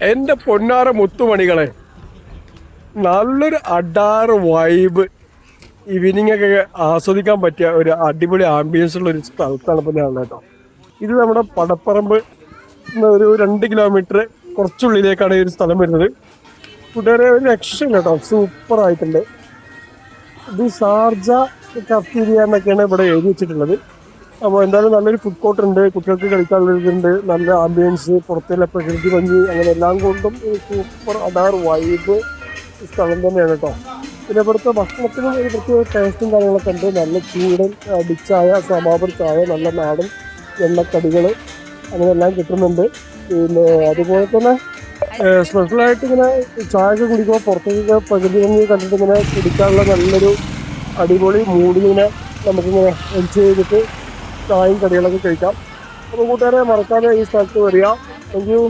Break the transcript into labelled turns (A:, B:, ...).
A: എൻ്റെ പൊന്നാറ മുത്തുമണികളെ, നല്ലൊരു അഡാറ് vibe evening ഒക്കെ ആസ്വദിക്കാൻ പറ്റിയ ഒരു അടിപൊളി ആംബിയൻസ് ഉള്ള ഒരു സ്ഥലത്താണ് ഇപ്പോൾ ഞാൻ കേട്ടോ. ഇത് നമ്മുടെ പടപ്പറമ്പ് ഒരു 2 കിലോമീറ്റർ കുറച്ചുള്ളിലേക്കാണ് ഈ ഒരു സ്ഥലം വരുന്നത്. കൂട്ടുകാരെ, ഒരു രക്ഷയും കേട്ടോ, സൂപ്പർ ആയിട്ടുണ്ട്. ഇത് ഷാർജ കഫ്റ്റീരിയ എന്നൊക്കെയാണ് ഇവിടെ എഴുതി വെച്ചിട്ടുള്ളത്. അപ്പോൾ എന്തായാലും നല്ലൊരു ഫുഡ് കോർട്ട് ഉണ്ട്, കുട്ടികൾക്ക് കളിക്കാനുള്ളതുണ്ട്, നല്ല ആംബിയൻസ്, പുറത്തുള്ള പ്രകൃതി ഭംഗി, അങ്ങനെ എല്ലാം കൊണ്ടും ഒരു സൂപ്പർ അഡാർ വൈബ് സ്ഥലം തന്നെയാണ് കേട്ടോ. പിന്നെ ഇവിടുത്തെ ഭക്ഷണത്തിനും ഒരു പ്രത്യേക ടേസ്റ്റും കാര്യങ്ങളൊക്കെ ഉണ്ട്. നല്ല ചൂടൻ ഡിച്ചായ, സമാപർ ചായ, നല്ല നാടൻ എണ്ണക്കടികൾ, അങ്ങനെ എല്ലാം കിട്ടുന്നുണ്ട്. പിന്നെ അതുപോലെ തന്നെ സ്പെഷ്യലായിട്ട് ഇങ്ങനെ ചായ ഒക്കെ കുടിക്കുമ്പോൾ പുറത്തേക്ക് പ്രകൃതി ഭംഗി കണ്ടിട്ട് ഇങ്ങനെ കുടിക്കാനുള്ള നല്ലൊരു അടിപൊളി മൂഡിലിങ്ങനെ നമുക്കിങ്ങനെ എൻജോയ് ചെയ്തിട്ട് ചായയും കടികളൊക്കെ കഴിക്കാം. അപ്പോൾ കൂട്ടുകാരെ, മറക്കാതെ ഈ സ്ഥലത്ത് വരിക. Thank you.